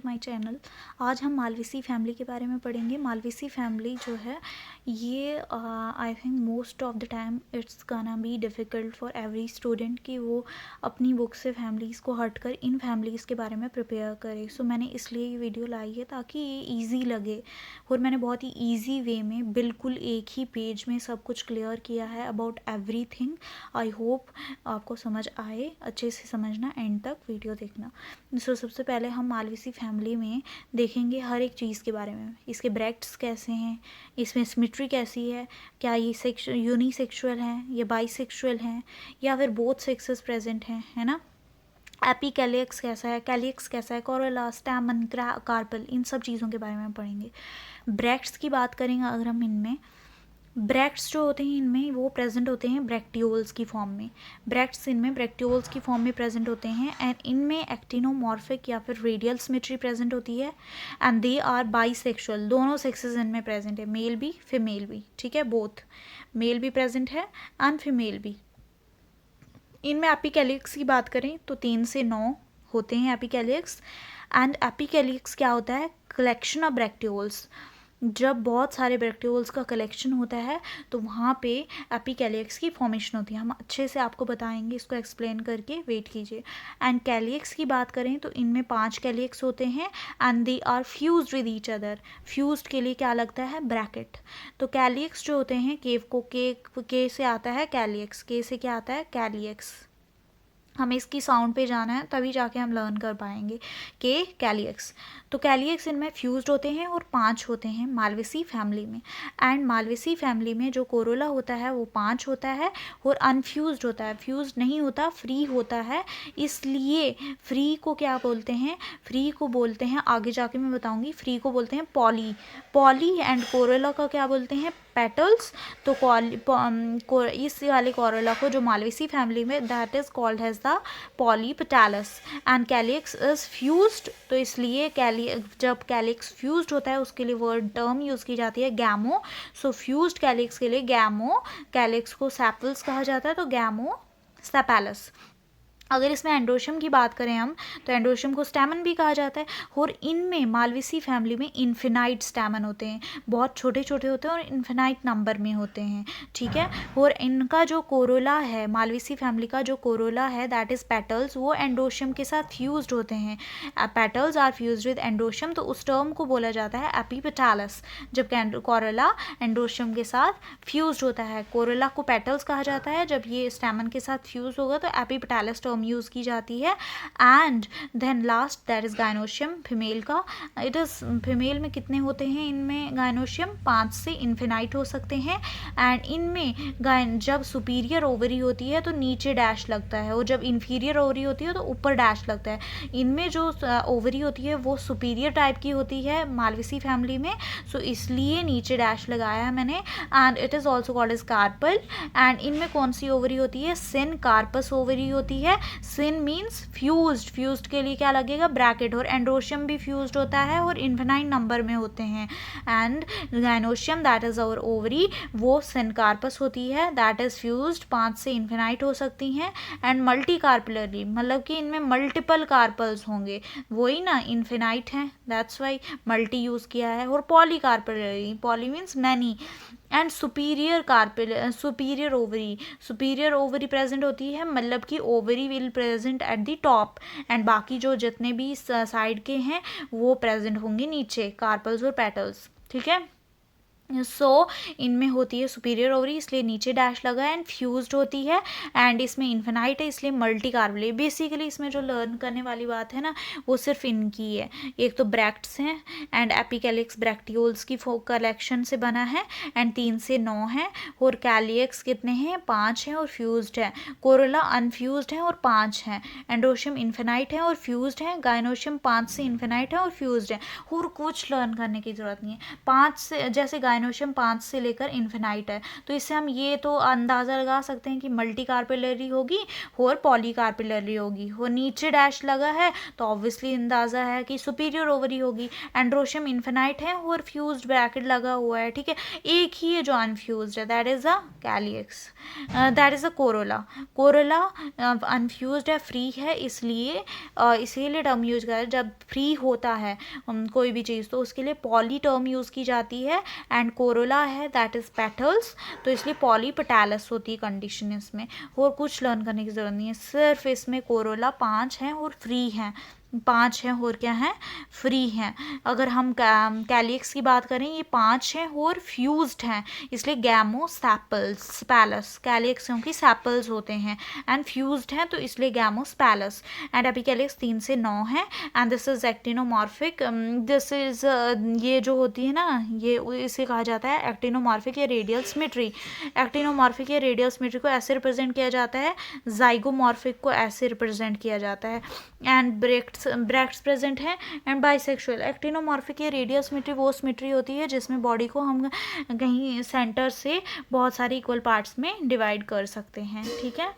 To my channel. आज हम Malvaceae family के बारे में पढ़ेंगे। मालवेसी फैमिली जो है ये I think most of the time it's gonna be difficult for every student कि वो अपनी बुक से फैमिलीज़ को हटकर इन फैमिलीज़ के बारे में प्रिपेयर करे। सो मैंने इसलिए ये वीडियो लाई है ताकि ये ईजी लगे और मैंने बहुत ही ईजी वे में बिल्कुल एक ही पेज में सब कुछ क्लियर किया है अबाउट एवरीथिंग। आई होप आपको समझ आए, अच्छे से समझना, एंड तक वीडियो देखना। सो सबसे पहले हम मालवेसी फैमिली में देखेंगे हर एक चीज़ के बारे में। इसके ब्रैक्ट्स कैसे हैं, इसमें सिमेट्री कैसी है, क्या ये यूनिसेक्सुअल हैं या बाइसेक्सुअल हैं या फिर बोथ सेक्सेस प्रेजेंट हैं, है ना। एपिकैलिक्स कैसा है, कैलिक्स कैसा है, कोरोला, स्टैमन, कार्पल, इन सब चीज़ों के बारे में पढ़ेंगे। ब्रैक्ट्स की बात करेंगे अगर हम इनमें, ब्रैक्ट्स जो होते हैं इनमें वो प्रेजेंट होते हैं ब्रैक्टियोल्स की फॉर्म में। ब्रैक्ट्स इनमें ब्रैक्टियोल्स की फॉर्म में प्रेजेंट होते हैं एंड इनमें एक्टिनोमॉर्फिक या फिर रेडियल सिमेट्री प्रेजेंट होती है एंड दे आर बाइसेक्सुअल। दोनों सेक्सेस इनमें प्रेजेंट है, मेल भी फीमेल भी, ठीक है, बोथ मेल भी प्रेजेंट है एंड फीमेल भी। इनमें एपिकैलिक्स की बात करें तो 3 से 9 होते हैं एपिकैलिक्स। एंड एपिकैलिक्स क्या होता है, कलेक्शन ऑफ ब्रैक्टियोल्स। जब बहुत सारे ब्रैक्टियोल्स का कलेक्शन होता है तो वहाँ पे एपिकैलिक्स की फॉर्मेशन होती है। हम अच्छे से आपको बताएंगे, इसको एक्सप्लेन करके, वेट कीजिए। एंड कैलिक्स की बात करें तो इनमें 5 कैलिक्स होते हैं and they are fused with each other. Fused के लिए क्या लगता है, ब्रैकेट। तो कैलिक्स जो होते हैं, के से आता है कैलिक्स, के से क्या आता है, कैलिक्स। हमें इसकी साउंड पे जाना है तभी जाके हम लर्न कर पाएंगे के कैलिक्स। तो कैलिक्स इनमें फ्यूज्ड होते हैं और 5 होते हैं मालवेसी फैमिली में। एंड मालवेसी फैमिली में जो कोरोला होता है वो 5 होता है और अनफ्यूज्ड होता है, फ्यूज्ड नहीं होता, फ्री होता है। इसलिए फ्री को क्या बोलते हैं, फ्री को बोलते हैं, आगे जाके मैं बताऊंगी, फ्री को बोलते हैं पॉली। पॉली एंड कोरोला का क्या बोलते हैं, पेटल्स। तो इस वाले कोरोला को जो मालवेसी फैमिली में, that is called has the polypetals and calyx is fused. तो इसलिए जब कैलिक्स फ्यूज्ड होता है उसके लिए वर्ड टर्म यूज की जाती है गैमो। सो फ्यूज्ड कैलिक्स के लिए गैमो कैलिक्स को सैपल्स कहा जाता है, तो गैमो सेपेलस। अगर इसमें एंड्रोशियम की बात करें हम तो एंड्रोशियम को स्टैमन भी कहा जाता है। और इनमें मालवेसी फैमिली में इन्फिनाइट स्टैमन होते हैं, बहुत छोटे छोटे होते हैं और इन्फिनाइट नंबर में होते हैं, ठीक है। और इनका जो कोरोला है, मालवेसी फैमिली का जो कोरोला है, दैट इज पेटल्स, वो एंड्रोशियम के साथ फ्यूज्ड होते हैं। Petals are fused with androecium, तो उस टर्म को बोला जाता है एपिपेटल्स। जब कोरोला एंड्रोशियम के साथ फ्यूज्ड होता है, कोरोला को पेटल्स कहा जाता है, जब ये स्टैमन के साथ फ्यूज होगा तो एपिपेटल्स टर्म यूज की जाती है। And then last that is gynoecium, female का। इट इज फीमेल में कितने होते हैं इनमें गायनोशियम, 5 से इन्फिनाइट हो सकते हैं। एंड इनमें जब सुपीरियर ओवरी होती है तो नीचे डैश लगता है और जब इंफीरियर ओवरी होती है तो ऊपर डैश लगता है। इनमें जो ओवरी होती है वो सुपीरियर टाइप की होती है मालवेसी फैमिली में, सो इसलिए नीचे डैश लगाया है मैंने। And it is also called as carpel. And इनमें कौन सी ओवरी होती है, सिन कार्पस ओवरी होती है। सिन मीन्स फ्यूज्ड, फ्यूज्ड के लिए क्या लगेगा, ब्रैकेट। और एंड्रोशियम भी फ्यूज्ड होता है और इन्फिनाइट नंबर में होते हैं। And gynoecium that is our ovary, वो सिन कार्पस होती है, दैट इज फ्यूज्ड, 5 से इन्फिनाइट हो सकती हैं। एंड मल्टी कार्पलरी, मतलब कि इनमें मल्टीपल कार्पल्स होंगे, वही ना इन्फिनाइट है, दैट्स वाई मल्टी यूज किया है। और poly carpellary, poly means many. And superior ovary present होती है, मतलब कि ovary will present at the top and बाकी जो जितने भी साइड के हैं वो प्रेजेंट होंगे नीचे, कार्पल्स और पेटल्स, ठीक है। सो इनमें होती है सुपीरियर ओवरी, इसलिए नीचे डैश लगा है। एंड फ्यूज्ड होती है एंड इसमें इन्फिनाइट है, इसलिए मल्टी कार्बल। बेसिकली इसमें जो लर्न करने वाली बात है ना वो सिर्फ इनकी है। एक तो ब्रैक्ट्स हैं एंड एपिकैलिक्स ब्रैक्टियोल्स की कलेक्शन से बना है एंड 3 से 9 है। और कैलिक्स कितने हैं, 5 हैं और फ्यूज्ड है। कोरोला अनफ्यूज्ड है और 5 हैं। एंड्रोशियम इन्फिनाइट है और फ्यूज्ड है। गायनोशियम 5 से इन्फिनाइट है और फ्यूज्ड है। और कुछ लर्न करने की जरूरत नहीं है। 5 से, जैसे गायनोशियम 5 से लेकर इन्फिनाइट है। तो इससे हम ये तो अंदाज़ा लगा सकते हैं कि मल्टी कार्पिलरी होगी और पॉली कार्पिलरी होगी। और नीचे डैश लगा है तो ऑब्वियसली अंदाज़ा है कि सुपीरियर ओवरी होगी। एंड्रोशियम इन्फिनाइट है और फ्यूज्ड ब्रैकेट लगा हुआ है, ठीक है। एक ही है जो अनफ्यूज्ड है, that is a calyx, that is a corolla. Corolla unfused है, फ्री है, इसलिए इसीलिए टर्म यूज कर जब फ्री होता है कोई भी चीज़ तो उसके लिए पॉली टर्म यूज़ की जाती है। एंड कोरोला है दैट इज़ पेटल्स, तो इसलिए पॉली पेटालस होती है कंडीशन इसमें। और कुछ लर्न करने की ज़रूरत नहीं है, सिर्फ इसमें कोरोला 5 हैं और फ्री हैं, 5 हैं और क्या हैं, फ्री हैं। अगर हम कैलियक्स की बात करें ये 5 हैं और फ्यूज्ड हैं, इसलिए गैमो सैपल्स स्पैलस, कैलियक्स क्योंकि सैपल्स होते हैं एंड फ्यूज्ड हैं तो इसलिए गैमो स्पैलस। एंड एपिकैलियक्स 3 से 9 है and this is actinomorphic, this is ये जो होती है ना ये इसे कहा जाता है एक्टिनोमॉर्फिक या रेडियल सिमेट्री। एक्टिनोमॉर्फिक या रेडियल सिमेट्री को ऐसे रिप्रेजेंट किया जाता है, जाइगोमॉर्फिक को ऐसे रिप्रेजेंट किया जाता है। एंड ब्रैक्ट्स प्रेजेंट हैं एंड बाइसेक्सुअल। एक्टिनोमॉर्फिक या रेडियल सिमेट्री वो सिमेट्री होती है जिसमें बॉडी को हम कहीं सेंटर से बहुत सारे इक्वल पार्ट्स में डिवाइड कर सकते हैं, ठीक है।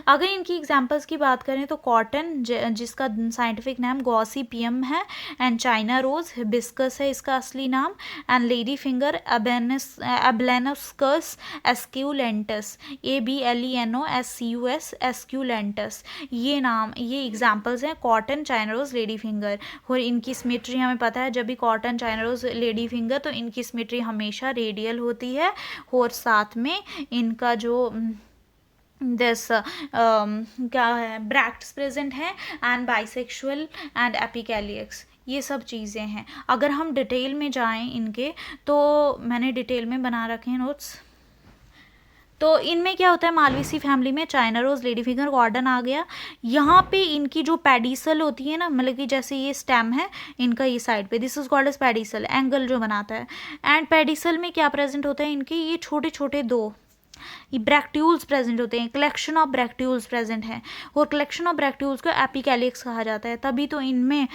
अगर इनकी एग्जांपल्स की बात करें तो कॉटन जिसका साइंटिफिक नाम गॉसिपियम है एंड चाइना रोज हिबिस्कस है इसका असली नाम एंड लेडी फिंगर एब्लेनोस्कस एस्क्यूलेंटस ABLENOSCUS एस्क्यूलेंटस, ये नाम ये एग्जांपल्स हैं cotton China rose lady finger. और इनकी सिमेट्री हमें पता है जब भी cotton China rose lady finger तो इनकी सिमेट्री हमेशा रेडियल होती है और साथ में इनका जो दिस क्या है ब्रैक्ट्स प्रेजेंट है एंड बाइसेक्सुअल एंड एपिकैलियक्स, ये सब चीज़ें हैं। अगर हम डिटेल में जाएं इनके तो मैंने डिटेल में बना रखे हैं नोट्स। तो इनमें क्या होता है मालवेसी फैमिली में चाइना रोज लेडी फिंगर गॉर्डन आ गया। यहाँ पे इनकी जो पेडिसल होती है ना, मतलब कि जैसे ये स्टेम है इनका ये साइड पे, this is called as pedicel, angle जो बनाता है। एंड पेडिसल में क्या प्रेजेंट होता है इनके ये छोटे छोटे दो ब्रैक्ट्यूल्स प्रेजेंट होते हैं, कलेक्शन ऑफ ब्रैक्ट्यूल्स प्रेजेंट हैं और कलेक्शन ऑफ ब्रैक्ट्यूल्स को एपिकैलियक्स कहा जाता है। तभी तो इनमें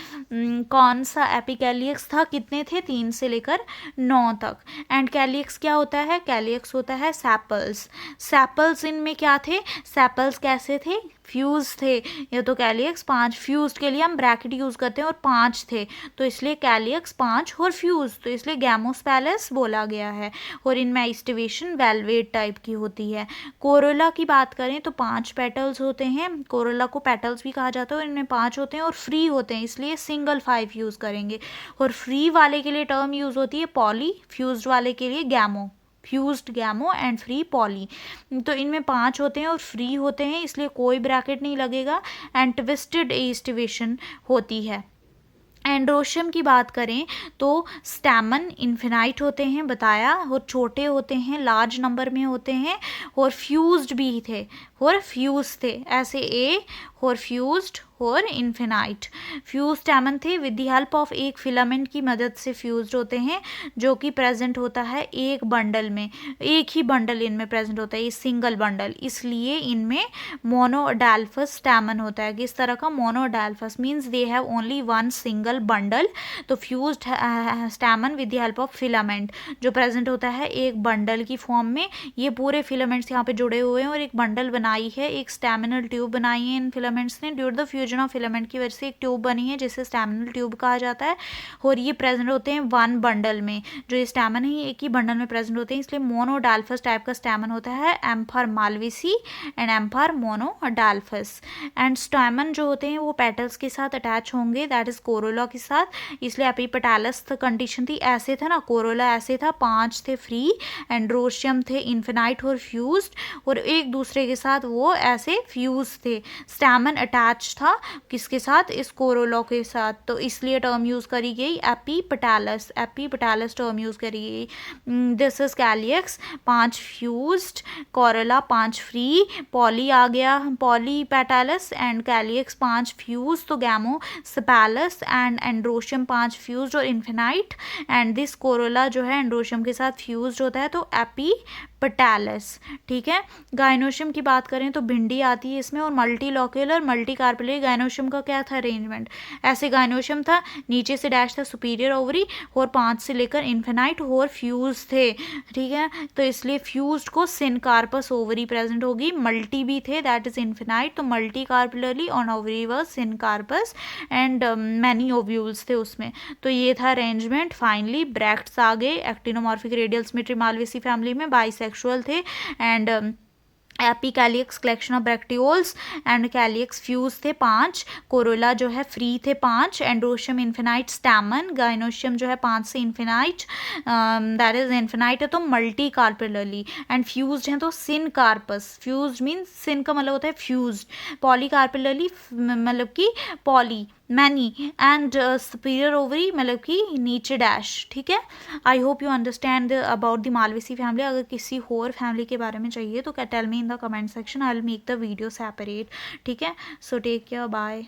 कौन सा एपिकैलियक्स था, कितने थे, 3 से लेकर 9 तक। एंड कैलियक्स क्या होता है, कैलियक्स होता है सैपल्स। सैपल्स इनमें क्या थे, सैपल्स कैसे थे, फ्यूज थे। ये तो कैलियक्स 5, फ्यूज के लिए हम ब्रैकेट यूज करते हैं और 5 थे तो इसलिए कैलियक्स 5 और फ्यूज तो इसलिए गैमोस्पैलस बोला गया है। और इनमें एस्टिवेशन वेलवेट टाइप की होती है। कोरोला की बात करें तो 5 पेटल्स होते हैं, कोरोला को पेटल्स भी कहा जाता है और इनमें 5 होते हैं और फ्री होते हैं इसलिए सिंगल 5 यूज करेंगे। और फ्री वाले के लिए टर्म यूज होती है पॉली, फ्यूज्ड वाले के लिए gamo, fused gamo and free poly. तो इनमें 5 होते हैं और फ्री होते हैं इसलिए कोई ब्रैकेट नहीं लगेगा एंड ट्विस्टेड एस्टिवेशन होती है। एंड्रोशियम की बात करें तो स्टैमन इन्फिनाइट होते हैं बताया और छोटे होते हैं, लार्ज नंबर में होते हैं और फ्यूज्ड भी थे और फ्यूज थे, ऐसे ए और फ्यूज्ड और इन्फिनाइट। फ्यूज स्टैमन थे विद द हेल्प ऑफ एक फिलामेंट की मदद से फ्यूज्ड होते हैं जो कि प्रेजेंट होता है एक बंडल में, एक ही बंडल इनमें प्रेजेंट होता है, ये सिंगल बंडल, इसलिए इनमें मोनोडाल्फस स्टैमन होता है। किस तरह का, monadelphous means they have only one single bundle. तो fused stamen with the help of filament जो प्रेजेंट होता है एक बंडल की फॉर्म में, ये पूरे फिलामेंट्स यहाँ पे जुड़े हुए हैं और एक बंडल बनाई है, एक स्टैमिनल ट्यूब बनाई है इन फिलामेंट्स ने। Due to the fusion of filament की वजह से एक ट्यूब बनी है जिसे स्टैमिनल ट्यूब कहा जाता है और ये प्रेजेंट होते हैं वन बंडल में। जो ये स्टैमन है एक ही बंडल में प्रेजेंट होते हैं इसलिए मोनोडाल्फस टाइप का स्टैमन होता है, एम्फर मालवेसी एंड एम्फर मोनोडाल्फस। एंड स्टैमन जो होते हैं वो पेटल्स के साथ अटैच होंगे, दैट इज कोरोला के साथ, इसलिए एपिपेटालस कंडीशन थी, ऐसे था ना, कोरोला ऐसे था, 5 थे फ्री, एंड्रोशियम थे इन्फिनाइट और फ्यूज्ड और एक दूसरे के साथ वो ऐसे फ्यूज थे। स्टैमन अटैच था किसके साथ, इस कोरोला के साथ, तो इसलिए टर्म यूज करी गई एपिपेटालस, एपिपेटालस टर्म यूज करी गई। This is calyx 5 fused, corolla 5 free, poly आ गया पॉलीपेटालस एंड कैलियक्स 5 फ्यूज तो gamo sepalous and androecium 5 fused और इन्फिनाइट एंड दिस कोरोला जो है एंड्रोशियम के साथ फ्यूज्ड होता है तो एपी पेटालस, ठीक है। गाइनोशियम की बात करें तो भिंडी आती है इसमें, और मल्टीलोक्यूलर मल्टी कार्पेलरी गाइनोशियम का क्या था अरेंजमेंट, ऐसे गाइनोशियम था, नीचे से डैश था सुपीरियर ओवरी, और 5 से लेकर इन्फिनाइट और फ्यूज थे, ठीक है। तो इसलिए फ्यूज्ड को सिनकार्पस ओवरी प्रेजेंट होगी, मल्टी भी थे दैट इज इन्फिनाइट, तो multi carpellary on ovary was syncarpous and many ovules थे उसमें। तो ये था अरेंजमेंट। फाइनली ब्रैक्ट्स आ गए actinomorphic radial symmetry Malvaceae family में, बाइसेक्सुअल थे, and epicalyx collection of bracteoles, and calyx fuse थे 5, कोरोला जो है फ्री थे 5, एंड्रोशियम इन्फिनाइट स्टैमन, गाइनोशियम जो है 5 से इन्फिनाइट, दैट इज इन्फिनाइट है तो मल्टी कार्पेलरली, एंड फ्यूज्ड हैं तो syncarpous, fused means syn का मतलब होता है फ्यूज्ड, पॉली कार्पेलरली मतलब कि poly many, and superior ovary मतलब कि नीचे डैश, ठीक है। I hope you understand about the Malvaceae family. अगर किसी और फैमिली के बारे में चाहिए तो tell me in the comment section, I will make the video separate, ठीक है। So take care, bye.